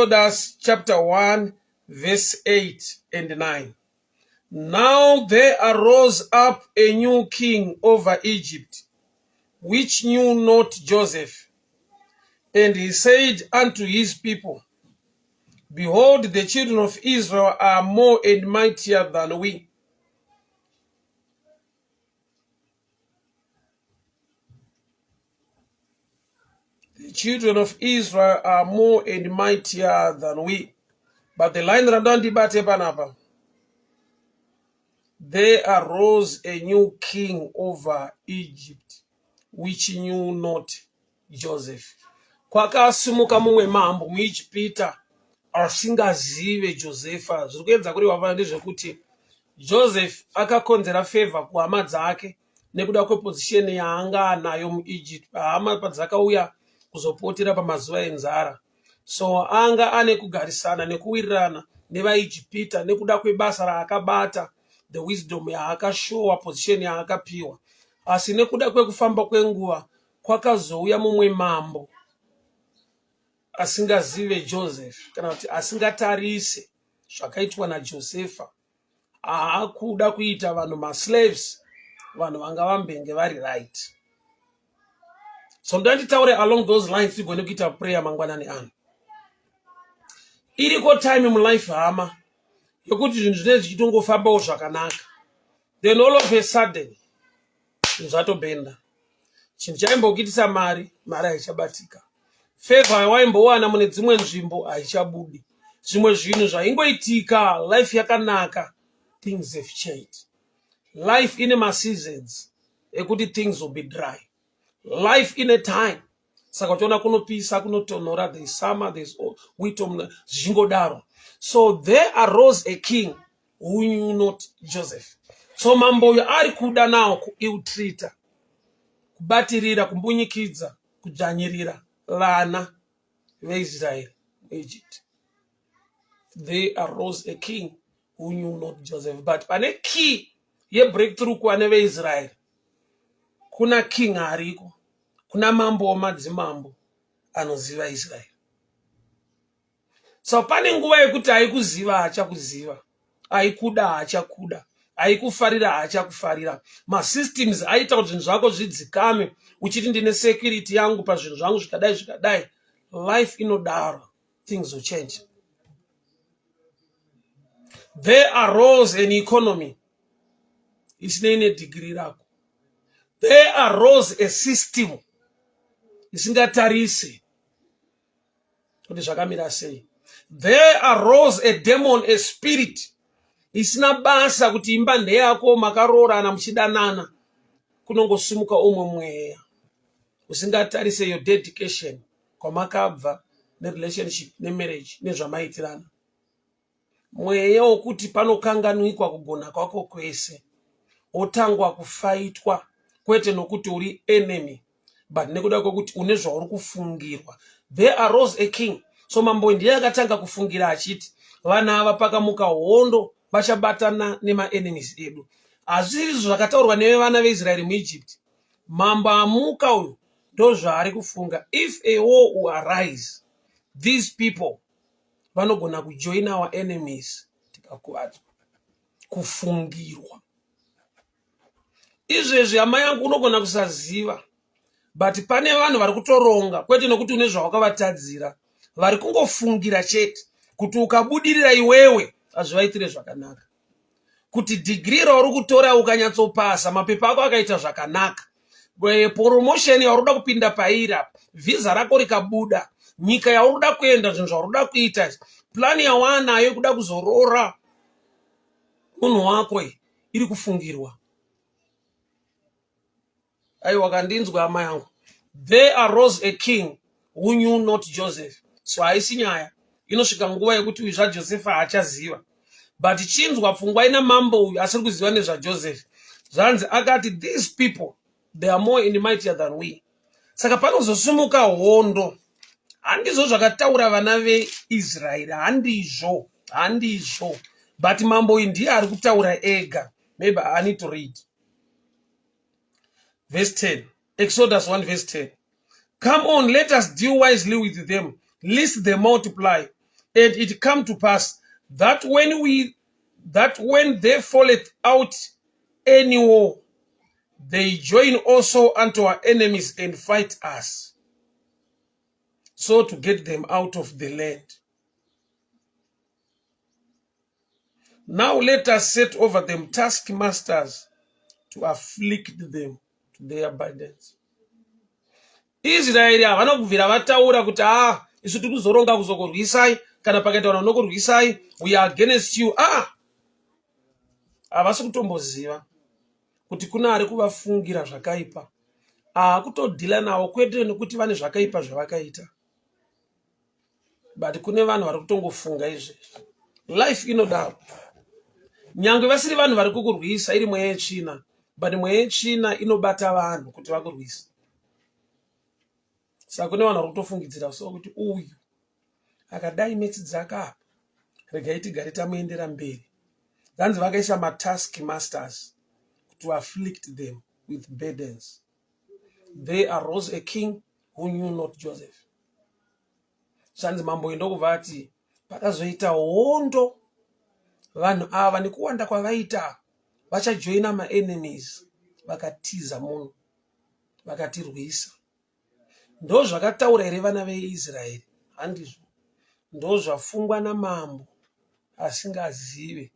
Exodus chapter 1, verse 8 and 9. Now there arose up a new king over Egypt, which knew not Joseph. And he said unto his people, Behold, the children of Israel are more and mightier than we. The children of Israel are more and mightier than we. But the line radandi bate panapa. There arose a new king over Egypt, which knew not Joseph. Kwakasimuka mumwe mambo muIjipita asingazive Josefa. Zvirikuedza kureva pano ndezvekuti Joseph akakonzera favor kuhama dzake nekuda kwepozisheni yaanga anayo muEgypt. Hama padzakauya kuzopotera pamazuva enzara. So anga ane kugarisana nekuwirirana nevaIjipita nekuda kwebasa raakabata, the wisdom yaakashowa, position yaakapiwa. Asi nekuda kwekufamba kwenguva kwakazouya mumwe mambo asingazive Joseph, kana kuti asingatarise zvakaitwa naJosefa. Aakuda kuita vanhu maslaves, vanhu vanga vambenge vari right. So ndanditaure along those lines tigone kuita prayer mangwanani ano. Iriko time mulife hama yokuti zvinhu zvinenge zvichitongofambawo zvakanaka, then all of a sudden zvatobenda. Chinhu chaimbokitisa mari haichabatika. Favor waimbowana mune dzimwe nzvimbo haichabudi. Zvimwe zvinhu zvaingoitika, life yakanaka, things have changed. Life in a seasons ekuti things will be dry. Life in a time saka uchiona kunopisa kunotonhora, there is summer, there is autumn, zvichingodaro. So there arose a king who knew not Joseph. So mambo uyo ari kuda nawo kuiutrita, kubatirira, kumbunyikidza, kudzvanyirira vana veIsraeri Egypt. There arose a king who knew not Joseph. But pane key ye breakthrough kuwane veIsraeri, kuna king ariko, kuna mambo wamadzimambo anoziva Israeri. So pane nguva yekuti haikuziva hachakuziva, haikuda hachakuda, haikufarira hachakufarira. Masystems aita kuti zvinhu zvako zvidzikame, uchiti ndine security yangu pazvinhu zvangu zvikadai zvikadai. Life inodaro, things will change. There arose an economy isina ine degree rako. There arose a system isingatarise kuti zvakamira sei. There arose a demon, a spirit isina basa kuti imba ndeyako makaroorana muchidanana, kunongosimuka umwe mweya usingatarise your dedication kwamakabva nerelationship nemarriage nezvamaitirana. Mweya wokuti panokanganwikwa kugona kwako kwese, otangwa kufaitwa, kwete nokuti uri enemy, but nekuda kwekuti une zvauri kufungirwa. There arose a king. So mambo ndiye akatanga kufungira achiti vana ava pakamuka hondo vachabatana nema-enemies edu. Hazviri zvakataurwa nevana veIsraeri muEgypt. Mambo amuka uyu ndozvaari kufunga. If a war will arise, these people vanogona kujoin our enemies. Tikakuvata kufungirwa izvezvi hama yangu unogona kusaziva, but pane vanhu vari kutoronga, kwete nokuti une zvawakavatadzira, vari kungofungira chete kuti ukabudirira iwewe hazvivaitire zvakanaka, kuti degree rauri kutora ukanyatsopasa, mapepa ako akaita zvakanaka, promotion yauri kuda kupinda paira, visa rako rikabuda, nyika yauri kuda kuenda, zvinhu zvauri kuda kuita, plani yawanayo kuda kuzorora, munhu wako iri kufungirwa. Aiwa kandinzwa hama yangu. There arose a king who knew not Joseph. So haisi nyaya inosvika nguva yekuti uyu zvaJosefa haachaziva, but chinzwa pfungwa ina mambo uyu asiri kuziva nezvaJoseph. Zvanzi akati, these people they are more and mightier than we. Saka panozosumuka hondo. Handizvo zvakataura vana veIsraeri, handizvo. But mambo uyu ndiye ari kutaura ega. Maybe I need to read. Verse 10. Exodus 1 verse 10. Come on, let us deal wisely with them, lest they multiply. And it come to pass that when they falleth out any war, they join also unto our enemies and fight us, so to get them out of the land. Now let us set over them taskmasters to afflict them to their burdens. Israeli havana kubvira vataura kuti isu tiri kuzoronga kuzokurwisai kana pakaita vanhu vanokurwisai, we are against you. Havasi kutomboziva kuti kuna ari kuvafungira zvakaipa. Kutodhila navo kwete nekuti vane zvakaipa zvavakaita, but kune vanhu vari kutongofunga izvezvi. Life inodaro. Nyangwe vasiri vanhu vari kukurwisa iri mweya yetsvina, but mweya yetsvina inobata vanhu kuti vakurwisa. Saka kune vanhu vari kutofungidzira so kuti uyu akadai metsi dzakapa, regai tigare tamuendera mberi. Dhanzi vakaisa matask masters to afflict them with burdens. They arose a king who knew not Joseph. Shanzi mambo indokubva ati pakazoita hondo, vanhu ava nekuwanda kwavaita vachajoina maenemies, vakatiza munhu, vakatirwisa. Ndo zvakataura here vana veIsraeri? Handizvo. Ndo zvafungwa namambo asingazive,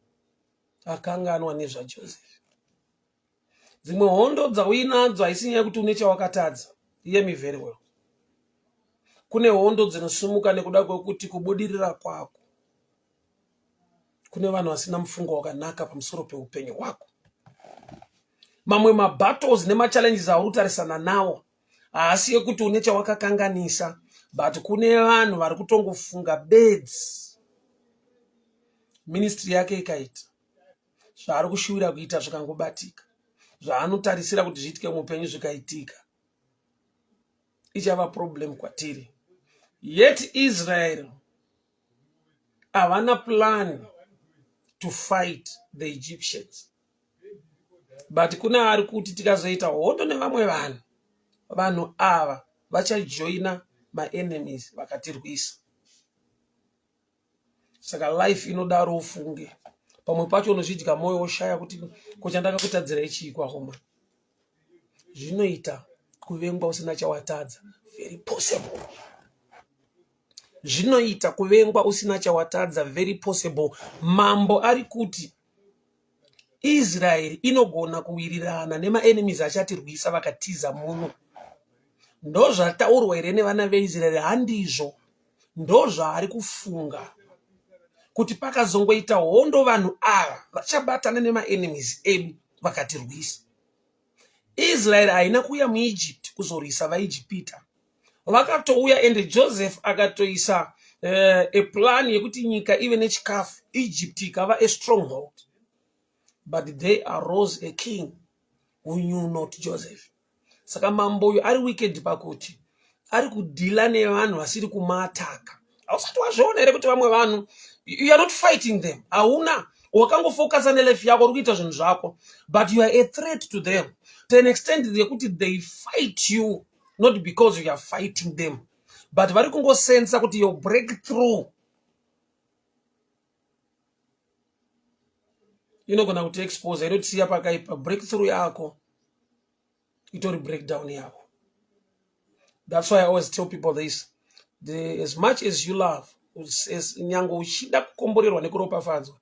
akanganwa nezvaJoseph. Dzimwe hondo dzauinadzo haisi nyaya kuti une chawakatadza. Hear me very well. Kune hondo dzinosumuka nekuda kwekuti kubudirira kwako. Kune vanhu vasina mufungo wakanaka pamusoro peupenyu hwako. Mamwe mabattles nemachallenges aurutarisana nawo haasi yekuti une chawakakanganisa, but kune vanhu vari kutongofunga beds. Ministry yake ikaita zvaari kushuwira kuita zvikangobatika, zvaanotarisira kuti zviitike muupenyu zvikaitika, ichava problem kwatiri. Yet Israel havana plan to fight the Egyptians, but kuna ari kuti tikazoita hondo nevamwe vanhu ava vachajoina maenemies vakatirwisa. Saka life inodaro ufunge. Pamwe pacho unozvidya moyo woshaya kuti kuchandakakutadzira ichikwa homa. Zvinoita kuvengwa usina chawatadza, very possible. Zvinoita kuvengwa usina chawatadza, very possible. Mambo ari kuti Israel inogona kuwirirana nemaenemies achatirwisa vakatiza muno. Ndo zvataurwa here nevana veIsraeri? Handizvo. Ndo zvaari kufunga kuti pakazongoita hondo vanhu ava vachabatana nemaenemies edu vakatirwisa. Israel haina kuuya muEgypt kuzorwisa vaIjipita. Vakatouya and Joseph akatoisa a plan yekuti nyika ive nechikafu, Egypt ikava a stronghold. But they arose a king who knew not Joseph. Saka mambo uyu ari wicked pakuti ari kudhila nevanhu vasiri kumaataka. Hausati wazviona here kuti vamwe vanhu you are not fighting them? Hauna, wakangofocusa nelife yako uri kuita zvinhu zvako, but you are a threat to them to an extent yekuti they fight you not because you are fighting them, but vari kungosensa kuti your breakthrough inogona kuti expose, inotisiya pakaipa. Breakthrough yako itori breakdown yako. That's why I always tell people this. As much as you love, as nyango uchida kukomborerwa nekuropafadzwa,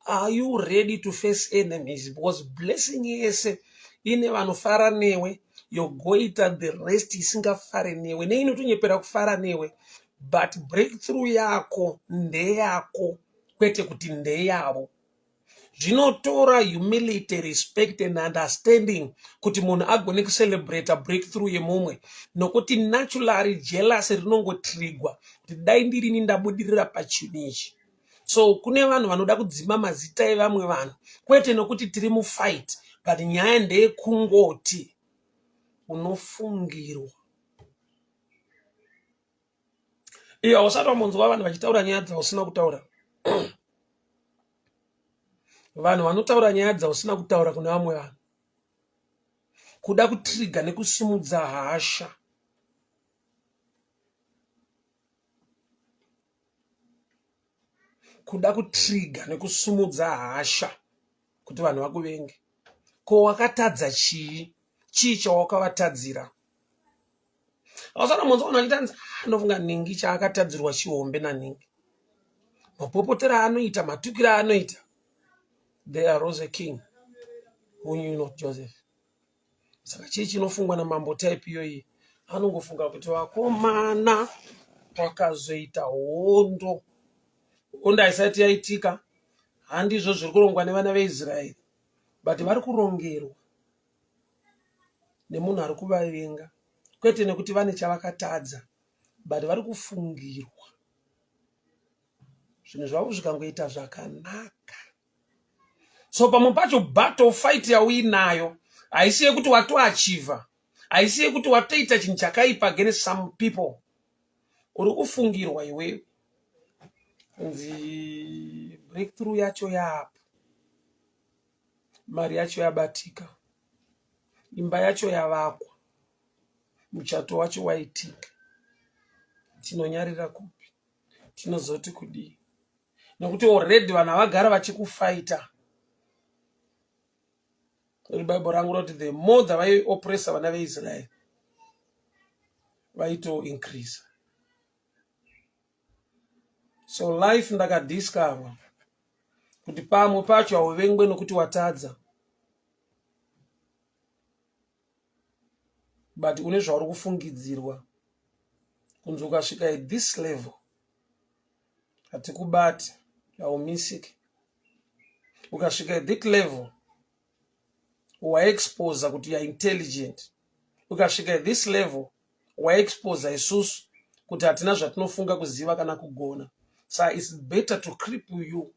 are you ready to face enemies? Because blessing yese ine vanofara newe, yogoita the rest isingafare newe, neinotunyepera kufara newe, but breakthrough yako ndeyako kwete kuti ndeyavo. Zvinotora humility, respect and understanding kuti munhu agone kucelebrate a breakthrough yemumwe, nokuti naturally jealousy rinongotrigwa kuti dai ndirini ndabudirira pachinichi. So kune vanhu vanoda kudzima mazita evamwe vanhu kwete nokuti tiri mufight, but nyaya ndeyekungoti unofungirwa. Iyo hausati wambonzwa vanhu vachitaura nyaya dzausina kutaura. Vanhu vanotaura nyaya dzausina kutaura kune vamwe vanhu kuda kutriga nekusumudza hasha. kuda kutrigger nekusumudza hasha kuti vanhu vakuvenge. Ko wakatadza chii? Chii chawakavatadzira? Ausana munzoona achitanzi anofunga ningi chaakatadzirwa chihombe naningi. Mapopotera anoita, matukira anoita. They are rose a king who knew not Joseph. Saka chii chinofungwa namambo type iyoyi? Anongofunga kuti vakomana vakazoita hondo. Hondo haisati yaitika. Handizvo zviri kurongwa nevana veIsraeri. But vari kurongerwa nemunhu ari kuvavenga. Kwete nekuti vane chavakatadza. But vari kufungirwa. Zvinhu zvavo zvikangoita zvakanaka. So pamwe pacho battle fight yauinayo haisi yekuti watoachiva. Haisi yekuti watoita chinhu chakaipa against some people. Uri kufungirwa iwewe. Kunzi breakthrough yacho yapo. Mari yacho yabatika. Imba yacho yavakwa. Muchato wacho waitika. Tinonyarira kupi? Tinozoti kudii? Nokuti already vanhu vagara vachikufaita. Bible rangu roti the more vaoppressa vana veIsraeri vaito increase. So life ndakadiscover kuti pamwe pacho hauvengwe nokuti watadza, but une zvauri kufungidzirwa kunzi ukasvika at this level hatikubati, haumisiki. Ukasvika at that level waexposa kuti you are intelligent. Ukasvika at this level waexposa isusu kuti hatina zvatinofunga kuziva kana kugona. So it's better to cripple you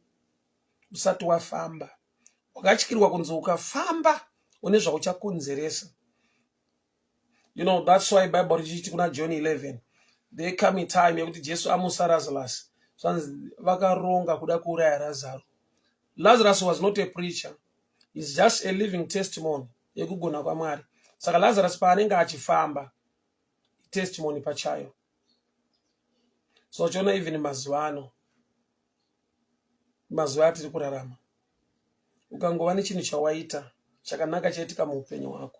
usati wafamba. Wakatyirwa kunzi ukafamba une zvauchakonzeresa. You know, that's why Bible richiti kuna John 11. There come a time yekuti Jesu amusa Lazarus. Swanzi vakaronga kuda kuuraya Lazarus. Lazarus was not a preacher. He's just a living testimony yekugona kwaMwari. Saka Lazarus paanenge achifamba testimony pachayo. So chona even mazuva ano. Mazuva atiri kurarama. Ukangova nechinhu chawaita chakanaka chaitika muupenyu hwako.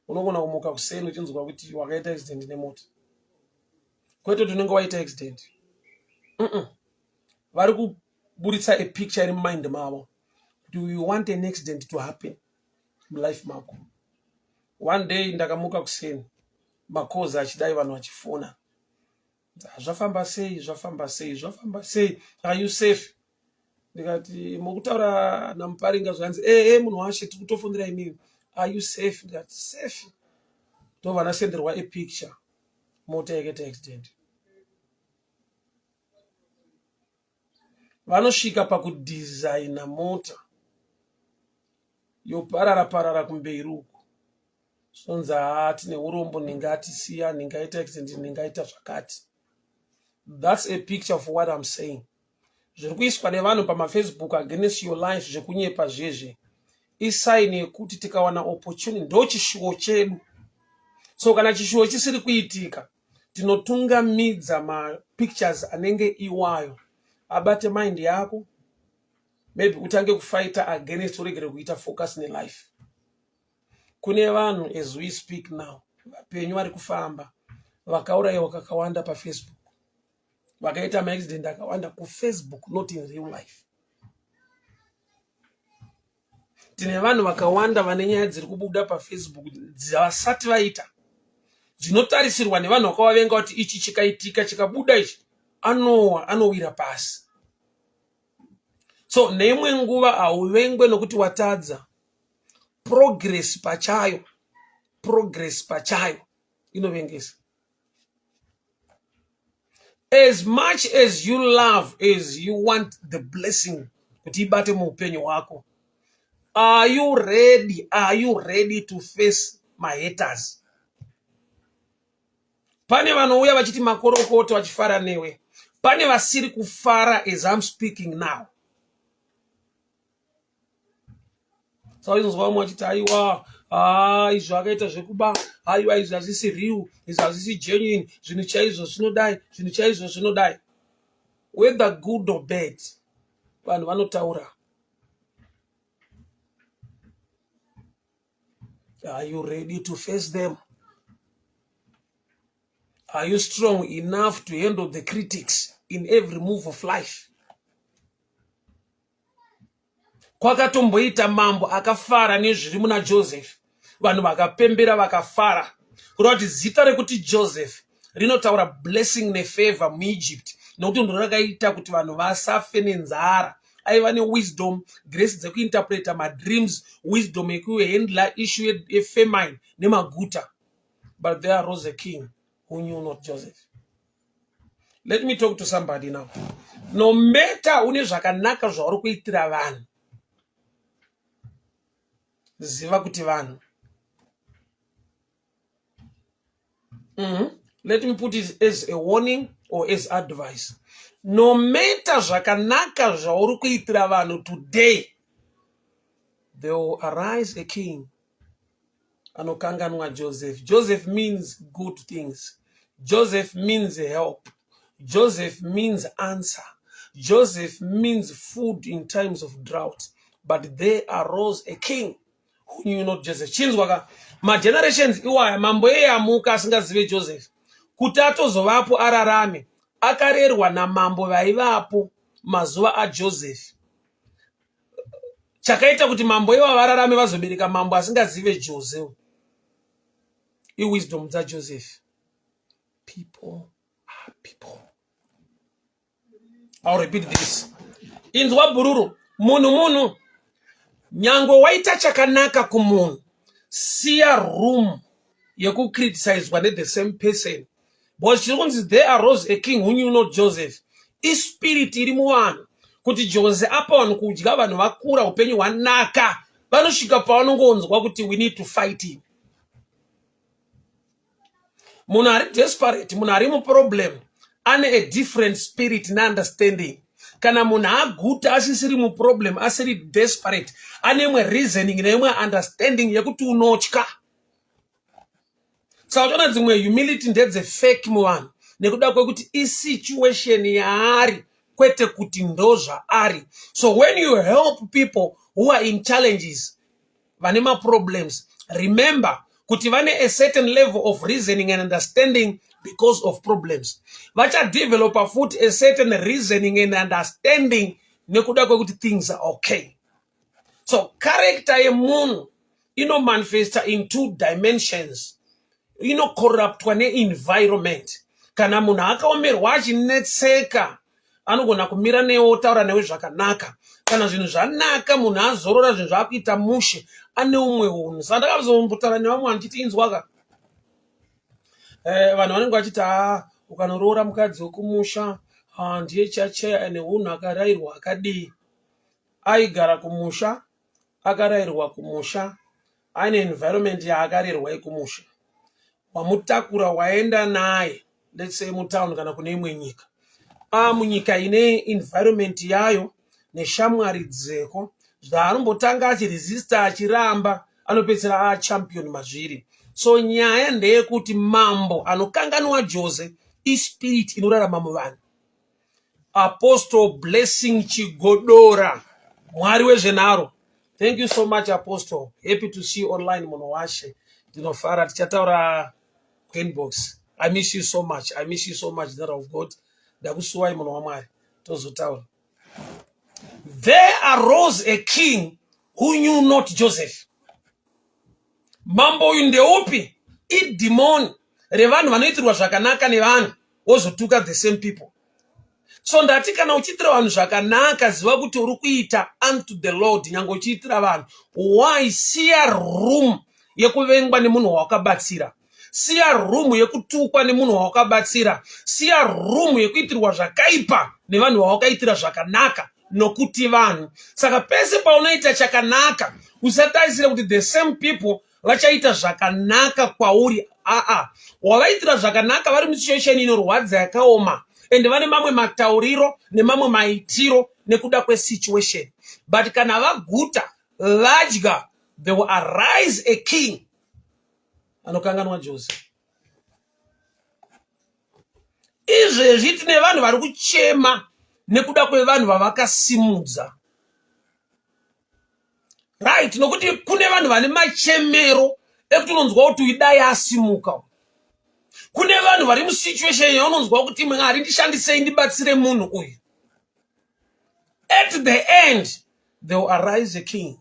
Unogona kumuka kuseni uchinzwa kuti wakaita accident nemota. Kwete unenge waita accident. Vari kuburitsa a picture in mind mavo. Do you want an accident to happen in life mako? One day ndakamuka kuseni makoza achidai vanhu vachifona. Zvafamba sei? Are you safe? Ndikati mukutaura namuparinga zvanzi munhu washe tiri kutofundira imini. Are you safe? Ndikati safe. Ndobva ndasenderwa a picture mota yakaita accident. Vanosvika pakudesigna mota yoparara kumberi uko. Sonzi tine urombo ningatisiya, ningaita accident, ningaita zvakati. That's a picture of what I'm saying. Zviri kuiswa nevanhu pamafacebook against your life zvekunyepa zvezve isaini yekuti tikawana opportunity ndo chishuwo chedu. So kana chishuwo chisiri kuitika tinotungamidza mapictures anenge iwayo abate mind yako, maybe utange kufighta against uregere kuita focus nelife. Kune vanhu as we speak now vapenyu vari kufamba vakaurayiwa kakawanda paFacebook, vakaita maaccident akawanda kuFacebook, not in real life. Tine vanhu vakawanda vane nyaya dziri kubuda paFacebook dzavasati vaita, dzinotarisirwa nevanhu vakavavenga kuti ichi chikaitika chikabuda ichi anowira pasi. So neimwe nguva hauvengwe nokuti watadza. Progress pachayo inovengesa. As much as you love, as you want the blessing kuti ibate muupenyu hwako, are you ready to face my haters? Pane vanouya vachiti makorokoto vachifara newe. Pane vasiri kufara as I'm speaking now. So izvozva vamwe vachiti aiwa izvo akaita zvekuba, aiwa izvo hazisi real, izvo hazisi genuine, zvinhu chaizvo zvinodai. whether good or bad, vanhu vanotaura. Are you ready to face them? Are you strong enough to handle the critics in every move of life? Kwakatomboita mambo akafara nezviri muna Joseph, vanhu vakapembera vakafara, kureva kuti zita rekuti Joseph rinotaura blessing nefavor muEgypt, nokuti ndo rakaita kuti vanhu vasafe nenzara. Aiva newisdom, grace dzekuinterpreta madreams, wisdom yekuhandla issue yefamine nemaguta. But there arose a king who knew not Joseph. Let me talk to somebody now. No matter une zvakanaka zvauri kuitira vanhu, ziva kuti vanhu. Let me put it as a warning or as advice. No matter zvakanaka zvauri kuitira vanhu today, there will arise a king. Anokanganwa Joseph. Joseph means good things. Joseph means help. Joseph means answer. Joseph means food in times of drought. But there arose a king who knew not Joseph. Chinzwaka, ma generations iwaya mambo amuka asingazive Joseph. Kuti atozovapo ararame, akarerwa namambo vaivapo mazuva aJoseph. Chakaita kuti mambo iwa vararame vazobereka mambo asingazive Joseph. Wisdom za Joseph. People are people. I'll repeat this. Inzwa bururu, munu. Nyango waita chakanaka kumunhu. Siya room yeku criticize one the same person. But there arose a king who knew not Joseph. His spirit iri muvanhu. Kuti Joseph apa vanhu kudya vanhu vakura upenyu hwanaka. Vanosvika pavanongonzwa kuti we need to fight him. Munhu ari desperate, munhu ari muproblem, ane a different spirit na understanding. Kana munhu aguta asisiri muproblem, asiri desperate, ane imwe reasoning neimwe understanding yekuti unotya. Saka dzimwe humility ndedze fake muvanhu, nekuda kwekuti isituation yaari kwete kuti ndo zvaari. So when you help people who are in challenges, vane problems, remember kuti vane a certain level of reasoning and understanding because of problems. Vacha develop a certain reasoning and understanding nekuda kwekuti things are okay. So character yemunhu manifesta in two dimensions. Corruptwa ne-environment. Kana munhu akaomerwa achinetseka, anogona kumira newe taura newe zvakanaka. Kana zvinhu zvanaka munhu azorora zvinhu zvakuita mushe, ane umwe unhu. Saka ndakazombotaura nevamwe vandichiti inzwaka. Vanhu vanenge vachiti ukanoroora mukadzi wekumusha, ndiye chacheya ane unhu akarayirwa akadii. Aigara kumusha, akarayirwa kumusha, aine environment yaakarerwa yekumusha. Wamutakura waenda naye, let's say mutown kana kune imwe nyika. Munyika ine environment yayo neshamwari dzeko, zvaanombotanga achiresista achiramba, anopedzera champion mazviri. So nyaya ndeyekuti mambo anokanganwa Joseph ispirit inorarama muvanhu. Apostle Blessing Chigodora, Mwari wezvenharo. Thank you so much, Apostle. Happy to see you online, munhu washe. Ndinofara tichataura inbox. I miss you so much. I miss you so much, daughter of God. Ndakusuwai munhu waMwari. Tozotaura. There arose a king who knew not Joseph. Mambo uyu ndeupi? Idemon revanhu vanoitirwa zvakanaka nevanhu wozotuka the same people. So ndati kana uchiitira vanhu zvakanaka, ziva kuti uri kuita unto the Lord. Nyange uchiitira vanhu, why? Siya room yekuvengwa nemunhu wawakabatsira. Siya room yekutukwa nemunhu wawakabatsira. Siya room yekuitirwa zvakaipa nevanhu wawakaitira zvakanaka, nokuti vanhu. Saka pese paunoita chakanaka, usatarisire kuti the same people vachaita zvakanaka kwauri. Wavaitira zvakanaka vari musituation inorwadza yakaoma, ende vane mamwe matauriro nemamwe maitiro nekuda kwesituation. But kana vaguta vadya, there will arise a king anokanganwa Joseph. Izvezvi tine vanhu vari kuchema nekuda kwevanhu vavakasimudza. Right, nokuti kune vanhu vane machemero ekuti unonzwa kuti idai asimuka. Kune vanhu vari musituation yaunonzwa kuti Mwari ndishandisei ndibatsire munhu uyu. At the end, there will arise a king.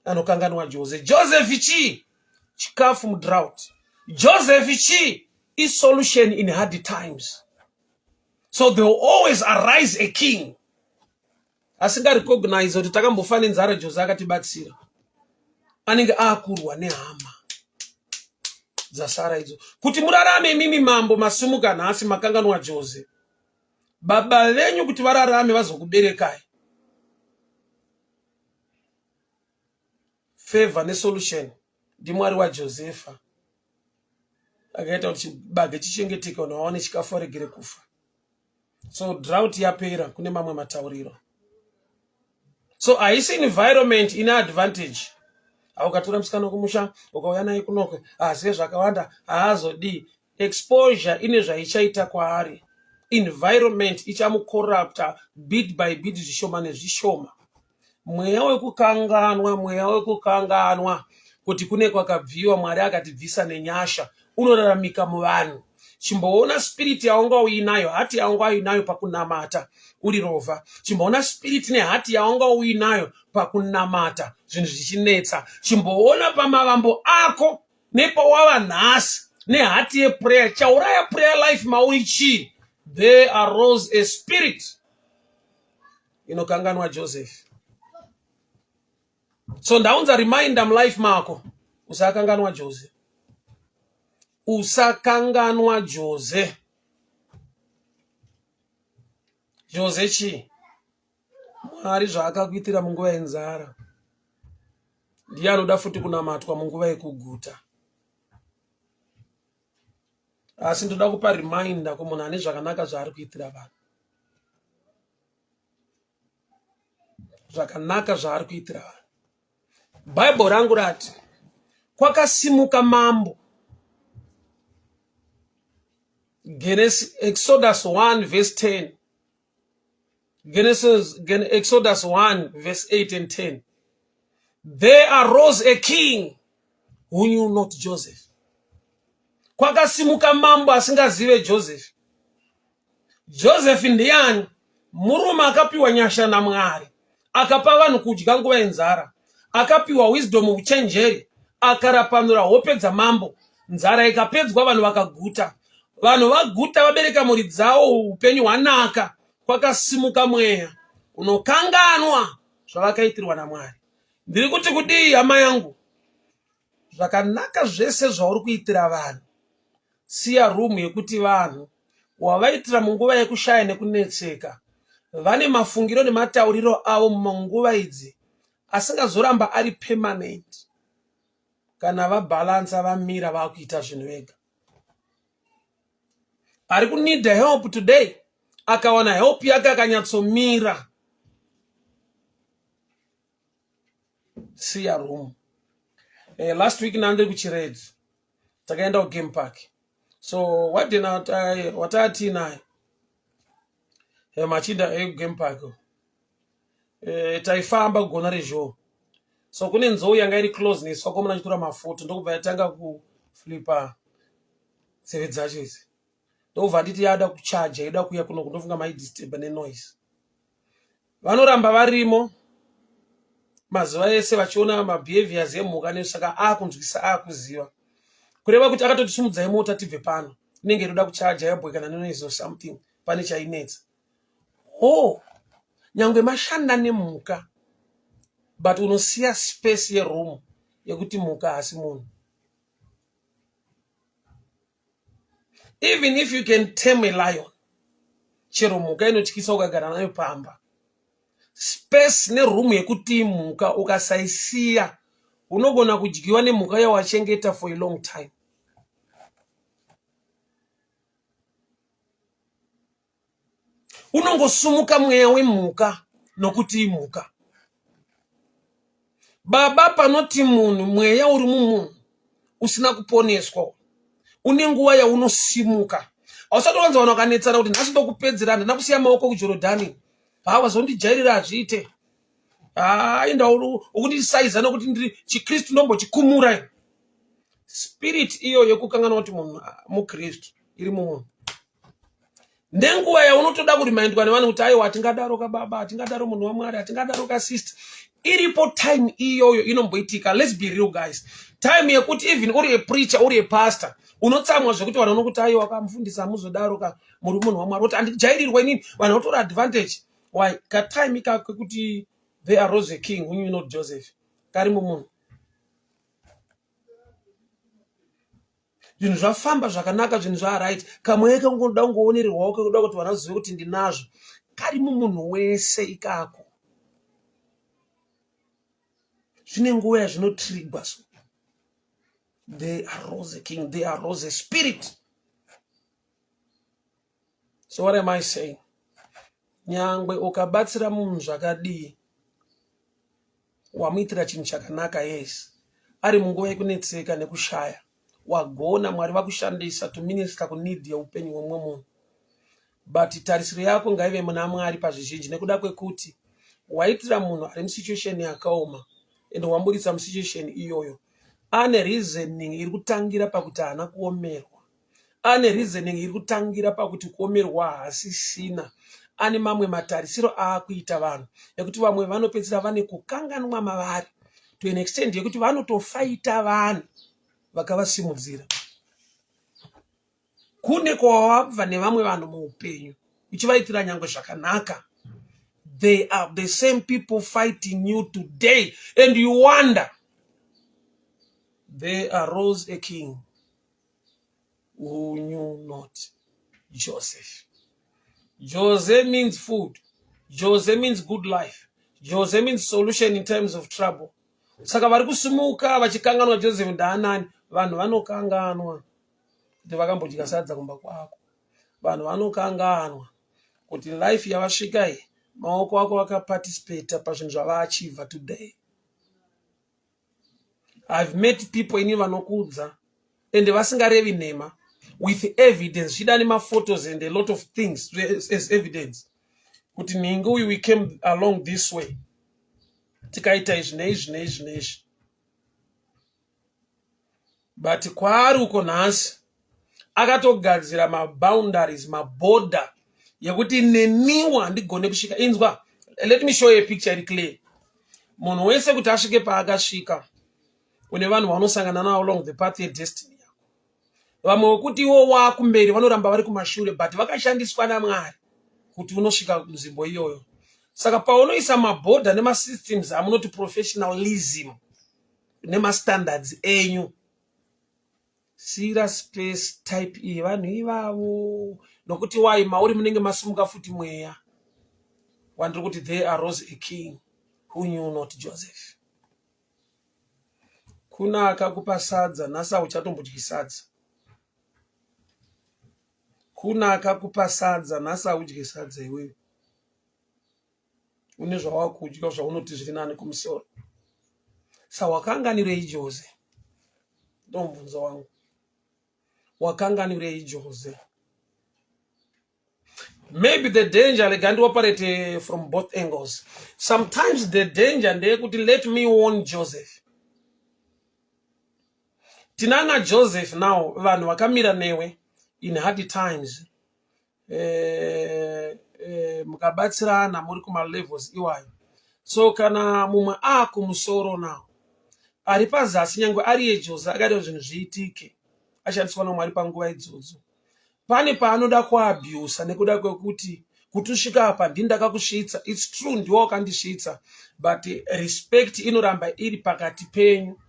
Anokanganwa Joseph. Joseph chi chikafu mu drought. Joseph chi is solution in hard times. So there will always arise a king. Asinga recognize kuti takambofana nzara Joseph akatibatsira. Anenge akurwa nehama dzasara idzo. Kuti murarame mimi mambo masumuka nhasi makanganwa Joseph. Baba venyu kuti vararame vazokuberekai. Favor ne solution ndi Mwari wa Josefa. Akaita kuti chibage chichengeteke unaone chikafu aregere kufa. So drought yapera kune mamwe matauriro. So haisi environment ina advantage. Aukatora msikana kumusha ukauya naye kunoko aziye zvakawanda haazodi. Exposure ine zvaichaita kwaari. Environment ichamucorrupta bit by bit zvishoma nezvishoma. Mweya wekukanganwa kuti kune kwakabviwa Mwari akatibvisa nenyasha unoraramika muvanhu. Chimboona spirit yaunga uinayo, hati yaunga uinayo pakunamata uri rova. Chimboona spirit nehati yaunga uinayo pakunamata zvinhu zvichinetsa. Chimboona pamavambo ako nepawava nhasi nehati yeprayer chauraya prayer life mauri chi. There arose a spirit inokanganwa Joseph. So ndaunza reminder mlife mako usakanganwa Joseph. Usakanganwa Joseph. Joseph chi Mwari zvaakakuitira munguva yenzara ndiye anoda futi kunamatwa munguva yekuguta. Asi ndoda kupa reminder kumunhu ane zvakanaka zvaari kuitira vanhu. Zvakanaka zvaari kuitira vanhu. Bible rangu rati kwakasimuka mambo. Exodus 1 verse 10. Exodus 1 verse 8 and 10. There arose a king who knew not Joseph. Kwakasimuka mambo asingazive Joseph. Joseph ndiani? Murume akapiwa nyasha naMwari. Akapa vanhu kudya nguva yenzara. Akapiwa wisdom uchenjeri. Akarapanura hope dzamambo. Nzara ikapedzwa vanhu vakaguta. Vanhu vaguta vabereka mhuri dzavo upenyu hwanaka. Kwakasimuka mweya unokanganwa zvavakaitirwa naMwari. Ndiri kuti kudii hama yangu? Zvakanaka zvese zvauri kuitira vanhu. Siya room yekuti vanhu wavaitira munguva yekushaya nekunetseka vane mafungiro nematauriro avo munguva idzi asingazoramba ari permanent kana vabalansa vamira vakuita zvinhu vega. Ari kunid help today akawana help yake akanyatsomira. Siya room. Last week nande kuchired takaenda ku game park. So what did not what are tina machinda game park taifamba kugona rezvo. So kune nzou yanga iri close nesu akomana chitora mafoto ndokubva yatanga kuflipa seve dzacho idzi. Ndokubva nditi yada kucharge ida kuya kuno kundofunga maidisturb nenoise. Vanoramba varimo mazuva ese vachiona mabehaviors emhuka nesaka akunzwisa akuziva. Kureva kuti akatoti simudzai mota tibve pano. Inenge inoda kucharge yabwe kana nenoise or something pane chainetsa. Oh, nyangwe mashanda nemhuka. But unosiya space yeroom yekuti mhuka hasi munhu. Even if you can tame a lion, chero mhuka inotyisa ukagara nayo pamba. Space neroom yekuti mhuka ukasaisiya unogona kudyiwa nemhuka yawachengeta for a long time. Unongosumuka mweya wemhuka nokuti imhuka. Baba panoti munhu mweya uri mumunhu usina kuponeswa une nguva yaunosimuka. ausati wanza wana wakanetsana kuti nhasi ndokupedzera handina kusiya maoko kuJorodhani wazondijairira azviite enda ukuti saiza nokuti ndiri chiKristu ndombochikumura. Spirit iyo yekukangana kuti munhu muKristu iri mumunhu. Nenguva yaunotoda kurimindwa nevanhu kuti aiwa hatingadaro kababa, hatingadaro munhu waMwari, hatingadaro kasister, iripo time iyoyo inomboitika. Let's be real guys. Time yekuti even uri a preacher, uri a pastor, unotsamwa zvekuti vanhu vanokuti aiwa wakamufundisa hamuzodaro ka muri munhu waMwari, kuti handijairirwe nini, vanhu votora advantage. Why? Ka time ikako kuti they arose a king whom you know Joseph. Kari mumunhu. Zvinhu zvafamba zvakanaka, zvinhu zvaright. Kamwe kangoda kungoonерwa kuda kuti vanhu vazive kuti ndinazvo. Kari mumunhu wese ikako. Zvine nguva yazvinotrigwa so. They arose a king, they arose a spirit. So what am I saying? Nyangwe ukabatsira munhu zvakadii, wamuitira chinhu chakanaka, yes, ari munguva yekunetseka nekushaya, wagona, Mwari vakushandisa to minister kunidi yeupenyu hwemumwe munhu. But tarisiro yako ngaive muna Mwari pazvizhinji, nekuda kwekuti waitira munhu ari musituation yakaoma ende wamburitsa musituation iyoyo, ane reasoning iri kutangira pakuti haana kuomerwa, ane reasoning iri kutangira pakuti kuomerwa hasisina, ane mamwe matarisiro aakuita vanhu ekuti vamwe vanopedzera vane kukanganwa mavari to an extent yekuti vanotofaita vanhu vakavasimudzira. Kune kwawabva nevamwe vanhu muupenyu uchivaitira nyangwe zvakanaka. They are the same people fighting you today, and you wonder. They arose a king who knew not Joseph. Jose means food. Jose means good life. Jose means solution in times of trouble. Saka vari kusumuka vachikanganwa Joseph ndaanani, vanhu vanokanganwa kuti vakambodya sadza kumba kwako. Vanhu vanokanganwa kuti life yavasvika iyi, maoko ako akaparticipate pazvinhu zvavaachievha today. I've met people ini vanokudza ende vasingarevi nhema with evidence, zvida nemaphotos and a lot of things as evidence kuti ningi uyu we came along this way, tikaita izvi neizvi neizvi neizvi. But kwaari uko nhasi akatogadzira maboundaries, maborder yekuti neniwa handigone kusvika. Inzwa, let me show you a picture iri clear. Munhu wese kuti asvike paakasvika, kune vanhu vanosangana navo along the path yedestiny yako. Vamwe wekuti iwo waakumberi vanoramba vari kumashure, but vakashandiswa naMwari kuti unosvika kunzvimbo iyoyo. Saka paunoisa maborder nemasystems amunoti professionalism nemastandards enyu, serious space type iyi vanhu ivavo, nokuti wai mauri munenge masumuka futi mweya. Wandiri kuti they arose a king who knew not Joseph. Kuna akakupa sadza, nhasi hauchatombodyi sadza. Kuna akakupa sadza, nhasi haudyi sadza iwewe. Une zvawakudya zvaunoti zviri nani kumusoro. Sawakanganirei Jose? Ndomubvunzo wangu. Wakanganirei Jose? Maybe the danger, like, can operate from both angles. Sometimes the danger, they could let me warn Joseph. Tinana Joseph now, vanhu vakamira newe in hard times. Mukabatsirana muri kuma levels iwayo. So kana mumwe akumusoro now, ari pazasi nyangwe ari yeJose akati zvinhu zviitike, ashandiswa naMwari panguva idzodzo, pane paanoda kuabuse nekuda kwekuti kutusvika apa ndindakakusvitsa. It's true, ndiwo wakandisvitsa, but respect inoramba iri pakati penyu.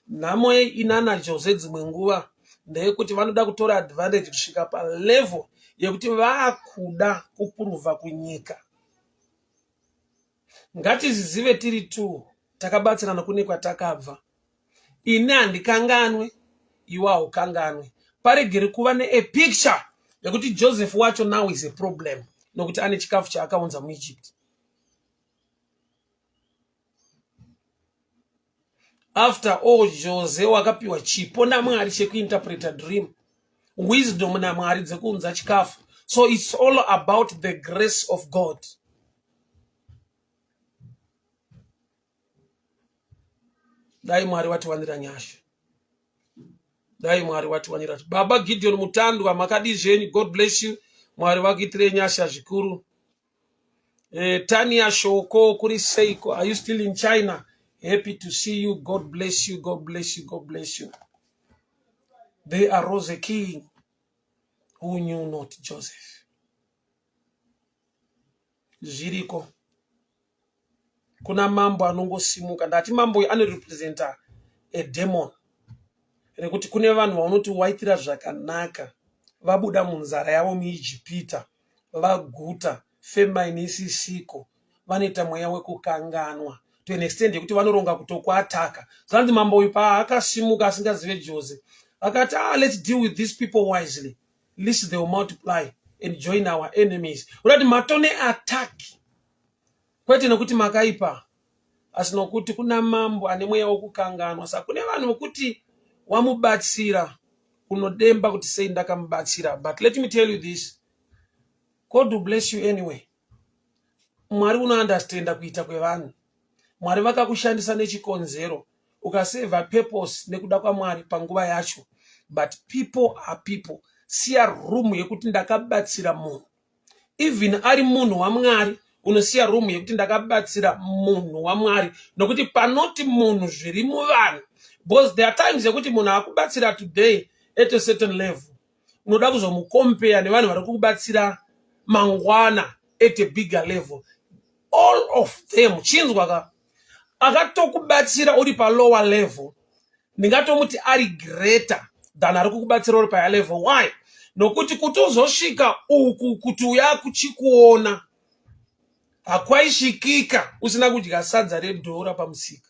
Nhamo inana Jose dzimwe nguva ndeyekuti vanoda kutora advantage kusvika palevel yekuti vaakuda kuprova kunyika. Ngatizizive tiri tu takabatsirana kune kwatakabva. Ine handikanganwe, iwe haukanganwe. Paregere kuva a picture yekuti Joseph wacho now is a problem nokuti ane chikafu chaakaunza muEgypt. After all, Jose wakapiwa chipo naMwari chekuinterpreta dream. wisdom naMwari dzekunza chikafu. So it's all about the grace of God. Dai Mwari watiwanira nyasha. Dai Mwari watiwanira. Baba Gideon Mutandwa makadi zhenyu, God bless you. Mwari vakuitire nyasha zvikuru. Tanya Shoko kuri Seiko, are you still in China? Happy to see you. God bless you. God bless you. God bless you. They arose a king who knew not Joseph. Zviriko. Kuna mambo anongosimuka. Ndati mambo anorepresenta a demon. Rekuti kune vanhu vanoti waitira zvakanaka. Vabuda munzara yavo muIjipita. Vaguta. Famine isisiko. Vanoita mweya wekukanganwa. To an extent yekuti vanoronga kutokuataka. Zvanzi mambo uyu paakasimuka asingazive Joseph. Akati, let's deal with these people wisely. Lest they will multiply and join our enemies. Urati matone attack. Kwete nokuti makaipa. Asinokuti kuna mambo ane mweya wekukanganwa. Saka kune vanhu vokuti wamubatsira unodemba kuti sei ndakamubatsira. But let me tell you this. God will bless you anyway. Mwari unounderstanda kuita kwevanhu. Mwari vakakushandisa nechikonzero. Ukaseva purpose nekuda kwaMwari panguva yacho. But people are people. Siya room yekuti ndakabatsira munhu. Even ari munhu waMwari unosiya room yekuti ndakabatsira munhu waMwari. Nokuti panoti munhu zviri muvanhu. Because there are times yekuti munhu akubatsira today at a certain level. Unoda kuzomucompare nevanhu vari kukubatsira mangwana at a bigger level. All of them, chinzwa ka, akatokubatsira uri pa lower level, ndingatomuti ari greater than ari kukubatsira uri pa level. Why? Nokuti kuti uzosvika uku kuti uya kuchikuona hakwaishikika usina kudya sadza redhora pamusika.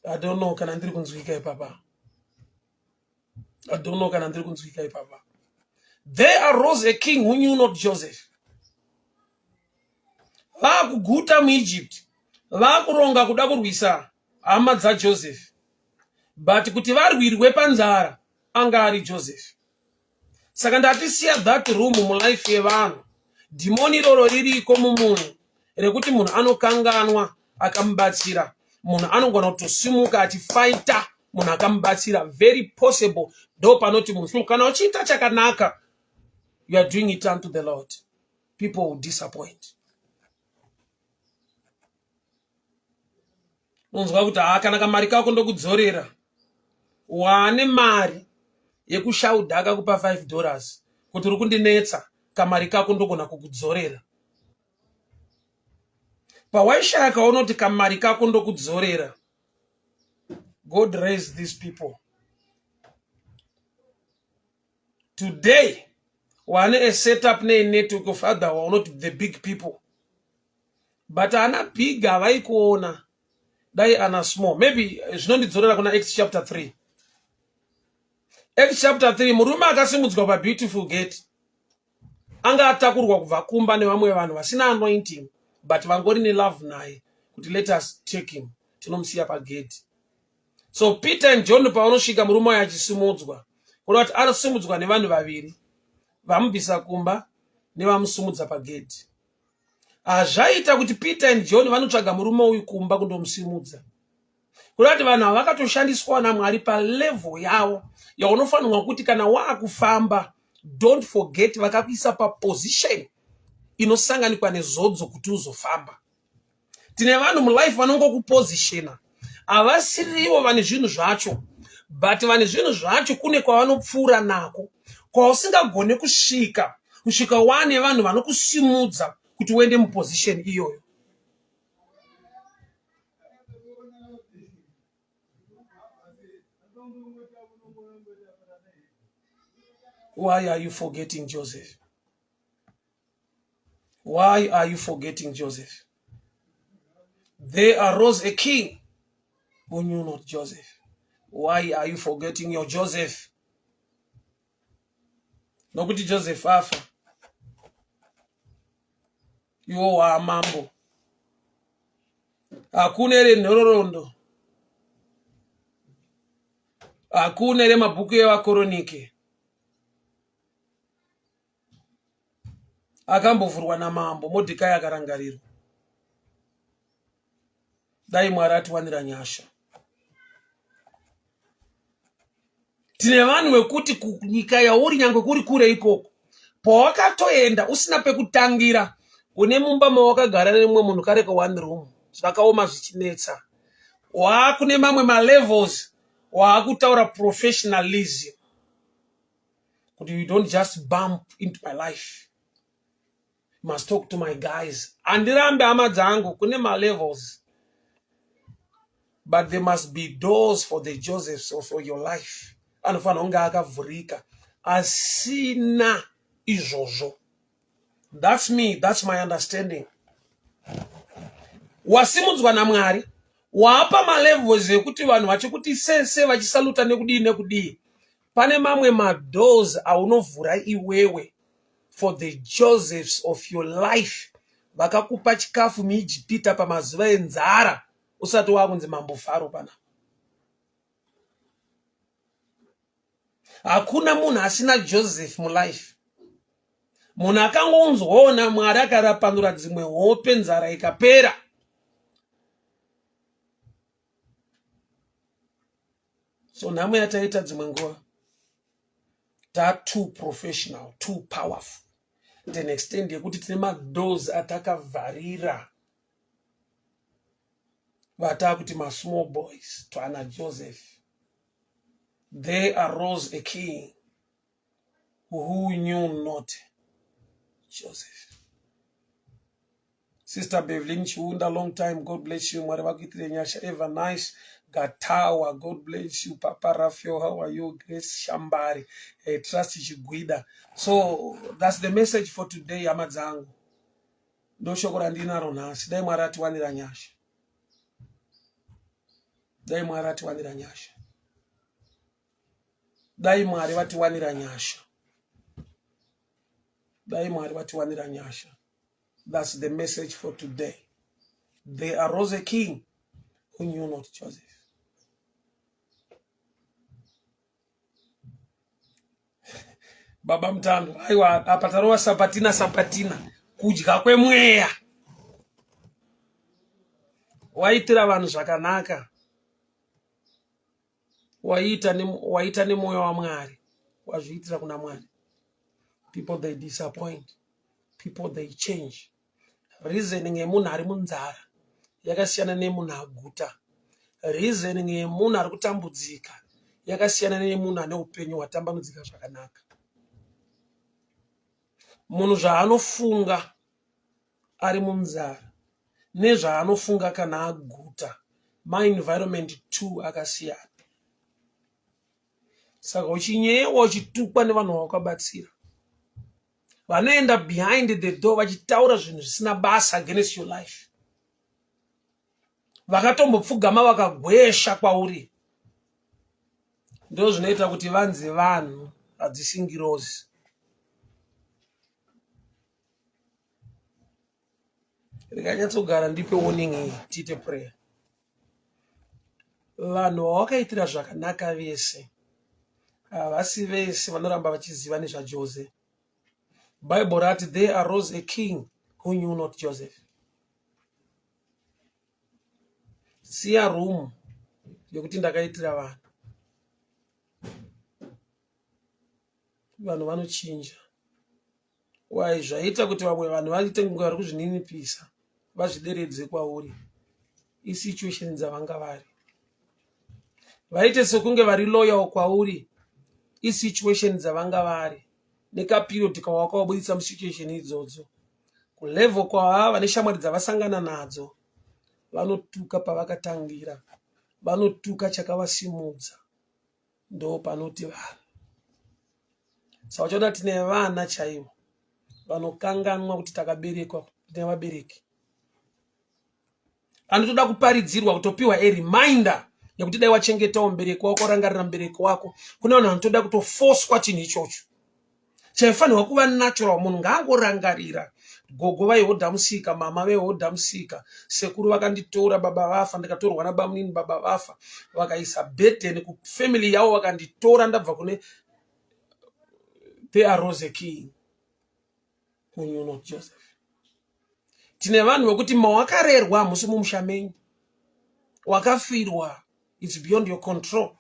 I don't know kana ndiri kunzwika ipapa. I don't know kana ndiri kunzwika ipapa. There arose a king who knew not Joseph. Vakuguta muEgypt. Vakuronga kuda kurwisa hama dzaJoseph. But kuti varwirwe panzara anga ari Joseph. Saka ndatisiya that room mulife yevanhu. Dimoni roro ririko mumunhu rekuti munhu anokanganwa akamubatsira. Munhu anogona kutosimuka achifighta munhu akamubatsira. Very possible. Ndo panoti munhu kana uchiita chakanaka, you are doing it unto the Lord. People will disappoint. Unzwa kuti kana kamari kako ndokudzorera. Wane mari yekushauda kupa $5 kuti uri kundinetsa, kamari kako ndogona kukudzorera. Pawaishaya kaona kuti kamari kako ndokudzorera, God raised these people. Today, wane a setup ne network of other were not the big people. But ana big havai kuona. Dai ana small. Maybe zvinondidzorera kuna Acts chapter 3. Acts chapter 3, murume akasimudzwa pa Beautiful Gate. Anga atakurwa kubva kumba nevamwe vanhu vasina anointing, but vangori ne love naye kuti let us take him. Tinomusiya pa gate. So Peter and John pavanosvika murume uyu achisimudzwa. Kuda kuti anosimudzwa nevanhu vaviri. Vamubvisa kumba nevamusumudza pa gate. Zvaita kuti Peter and John vanotsvaga murume uyu kumba kundomusimudza. Kuda kuti vanhu vakatoshandiswa naMwari pa level yavo yaunofanirwa kuti kana waakufamba, don't forget vakakuisa pa position inosanganikwa nezodzo kuti uzofamba. Tine vanhu mulife vanongokupositiona. Havasirivo vane zvinhu zvacho, but vane zvinhu zvacho kune kwavanopfuura nako, kwausingagone kusvika wane vanhu vanokusimudza kuti uende muposition iyoyo. Why are you forgetting Joseph? Why are you forgetting Joseph? There arose a king who knew not Joseph. Why are you forgetting your Joseph? Nokuti Joseph afa. Iwo wa mambo. Hakuna ile nyororondo. Hakuna remabhuku evakoronike akambovhurwa namambo Modhekai akarangarirwa. Dai Mwari atiwanira nyasha. Tine vanhu vekuti kunyika yauri nyangwe kuri kure ikoko, pawakatoenda usina pekutangira, une mumba mawakagara nemumwe munhu kare ka one room, zvakaoma zvichinetsa. Waakune mamwe malevels waakutaura professionalism, kuti you don't just bump into my life, you must talk to my guys. Andirambe hama dzangu, kune malevels, but there must be doors for the Josephs of your life. Anofanira kunge akavhurika, asina izvozvo. That's me, that's my understanding. Wasimudzwa naMwari, wapa malevels ekuti vanhu vachikuti sese vachisaluta nekudii. Pane mamwe madoors aunovhura iwewe for the Josephs of your life. Vakakupa chikafu muIjipita pamazuva enzara usati wakunzi mambo Faro pana. Hakuna munhu asina Joseph mulife. Munhu akangonzwaona Mwari akarapanura dzimwe hope, nzara ikapera. So namwe yataita dzimwe nguva, too professional, too powerful. The next extent yekuti tine madoors atakavharira. Vatakuti ma small boys to ana Joseph. There arose a king who knew not Joseph. Sister Bevelyn Chiunda, long time. God bless you. Ever nice. Gatawa, God bless you. Papa Raphael, how are you? Grace Shambari, Trust Chiguida. So that's the message for today. Amadzangu. Ndoshokora ronasi. Dai Mwari atiwanira nyasha. Dai Mwari atiwanira nyasha. Dai Mwari vatiwanira nyasha. Dai Mwari vatiwanira nyasha. That's the message for today. There arose a king who knew not Joseph. Baba Mtando, aiwa apatarowa sapatina kudya kwemweya. Waitira vanhu zvakanaka. Waita nemoyo waMwari. Wazviitira kuna Mwari. People they disappoint. People they change. Reasoning yemunhu ari munzara yakasiyana nemunhu aguta. Reasoning yemunhu ari kutambudzika yakasiyana nemunhu ane upenyu hwatambanudzika zvakanaka. Munhu zvaanofunga ari munzara nezvaanofunga kana aguta, my environment too akasiyana. Saka uchinyewa uchitukwa nevanhu vawakabatsira, vanoenda behind the door vachitaura zvinhu zvisina basa against your life, vakatombopfugama vakagwesha kwauri, ndo zvinoita kuti vanzi vanhu hadzisingirozi. Rekanyatsogara ndipe warning iyi, tiite prayer. Vanhu vawakaitira zvakanaka vese, havasi vese vanoramba vachiziva nezvaJoseph. Bible rati there arose a king who knew not Joseph. Siya room yokuti ndakaitira vanhu. Vanhu vanochinja. Wai zvaita kuti vamwe vanhu vaite nguva vari kuzvininipisa, vazvideredze kwauri. Isituation dzavanga vari. Vaite sekunge vari loyal kwauri. Isituation dzavanga vari. Nekaperiod kawakabudisa musituation idzodzo. Kulevel kwava vane shamwari dzavasangana nadzo. Vanotuka pavakatangira. Vanotuka chakavasimudza. Ndo panoti vanhu. Saka uchiona tine vana chaivo. Vanokanganwa kuti takaberekwa nevabereki. Anotoda kuparidzirwa kutopiwa a reminder yekuti dai wachengetawo mubereki wako, rangarira mubereki wako. Kuna vanhu vanotoda kutoforcwa chinhu ichocho. Chaifanirwa kuva natural, munhu ngaangorangarira gogo vaihodha musika, mama vaihodha musika, sekuru vakanditora, baba vafa, ndikatorwa nabamunini, baba vafa, vakaisa bhedheni kufamily yavo, vakanditora ndabva kune they arose a king. When you know Joseph. Tine vanhu vekuti mawakarerwa hamusi mumusha menyu, wakafirwa, it's beyond your control.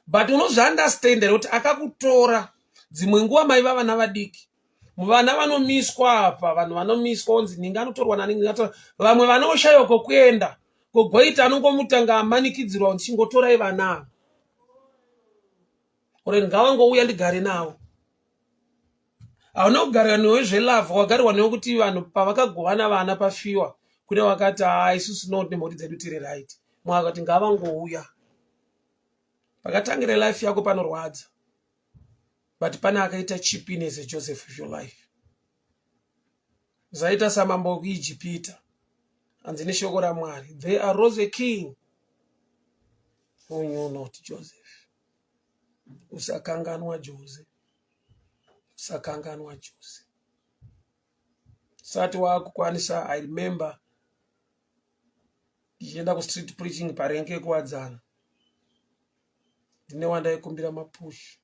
But unozviunderstand kuti akakutora. Dzimwe nguva maiva vana vadiki, vana vanomiswa apa, vanhu vanomiswa onzi ninga anotorwa naningi, vamwe vanoshayiwa kokuenda, kogoita anongomutanga amanikidzirwa kuti chingotorai vana uri ngavangouya ndigare navo. Hauna kugara newe zvelavha, wagarirwa newe kuti vanhu pavakagovana vana pafiwa, kune wakati isusu no nemhuri dzedu tiri right, mwe akati ngavangouya. Pakatangira life yako panorwadza, but pana akaita cheapiness Joseph of your life. Zaita samambo kuIjipita, anzine shoko raMwari, they arose a king who knew not Joseph. Usakanganwa Jose, usakanganwa Jose. Sati wakukwanisa, I remember ndichienda ku street preaching parenke kuwadzana, ndine wandaikumbira mapush,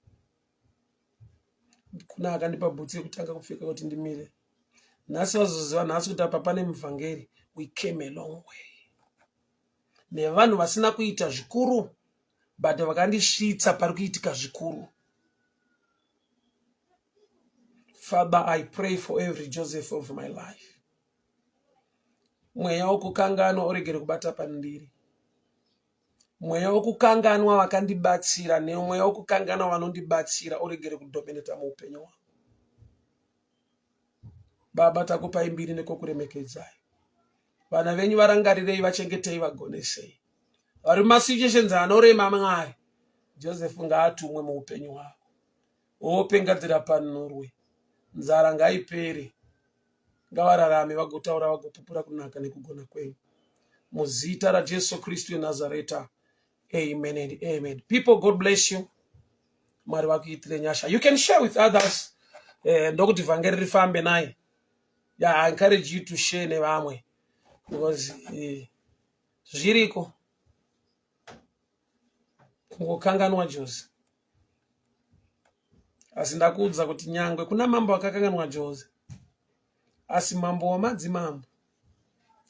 kuna akandipa bhutsi yekutanga kupfeka kuti ndimire. Nhasi vazoziva nhasi kuti apa pane muvhangeri, we came a long way. Nevanhu vasina kuita zvikuru, but vakandisvitsa pari kuitika zvikuru. Father, I pray for every Joseph of my life. Mweya wokukanganwa uregere kubata pandiri. Mweya wokukanganwa vakandibatsira nemweya wokukanganwa vanondibatsira uregere kudominata muupenyu wangu. Baba, takupai mbiri nekokuremekedzai. Vana venyu varangarirei, vachengetei, vagonesei. Vari masituations anorema Mwari, Joseph ngaatumwe muupenyu wavo. Hope ngadzira panurwe, nzara ngaipere, ngavararame vagotaura, vagopupura kunaka nekugona kwenyu. Muzita raJesu Kristu weNazareta. Amen and amen. People, God bless you. Mwari vakuitire nyasha. You can share with others. Ndokuti vhangeri rifambe naye. Yeah, I encourage you to share nevamwe, because zviriko kungokanganwa Jose. Asi ndakuudza kuti nyangwe kuna mambo akakanganwa Jose, asi mambo wamadzimambo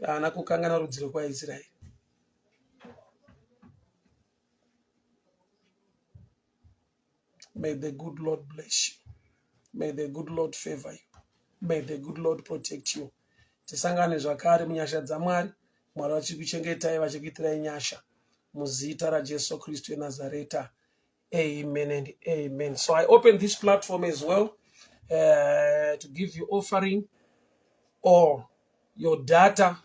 haana kukanganwa rudziro kwaIsraeri. May the good Lord bless you. May the good Lord favor you. May the good Lord protect you. Tisangane zvakare munyasha dzaMwari, Mwari vachikuchengetai, vachikuitirai nyasha. Muzita raJesu Kristu weNazareta. Amen and amen. So I open this platform as well to give you offering or your data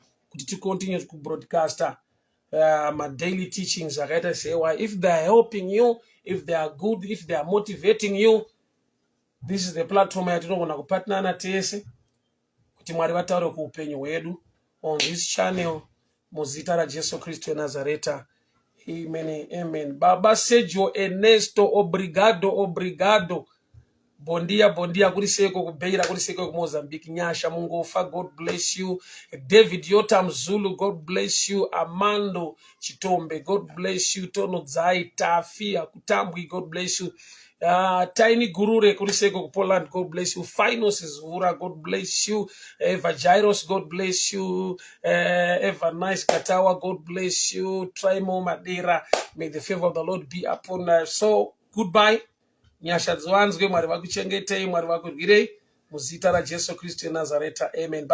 to continue to broadcast my daily teachings. I say, well, if they are helping you, if they are good, if they are motivating you, this is the platform yatinogona kupatinana tese kuti Mwari vataure kuupenyu hwedu on this channel. Muzita raJesu Kristu weNazareta. Amen, amen. Baba Sergio Ernesto, obrigado. Bondia kuriseko kubeira, kuriseko kuMozambique. Nyasha Mungofa, God bless you. David Yotam Zulu, God bless you. Amando Chitombe, God bless you. Tono Zai Tafia Kutambwi, God bless you. Tiny Gurure kuriseko Poland, God bless you. Finos Zura, God bless you. Eva Jairos, God bless you. Eva Nice Katawa, God bless you. Trimo Madeira, may the favor of the Lord be upon us. So goodbye. Nyasha dzwanzwe, Mwari vakuchengetei, Mwari vakurwirei, muzita raJesu Kristu weNazareta. Amen.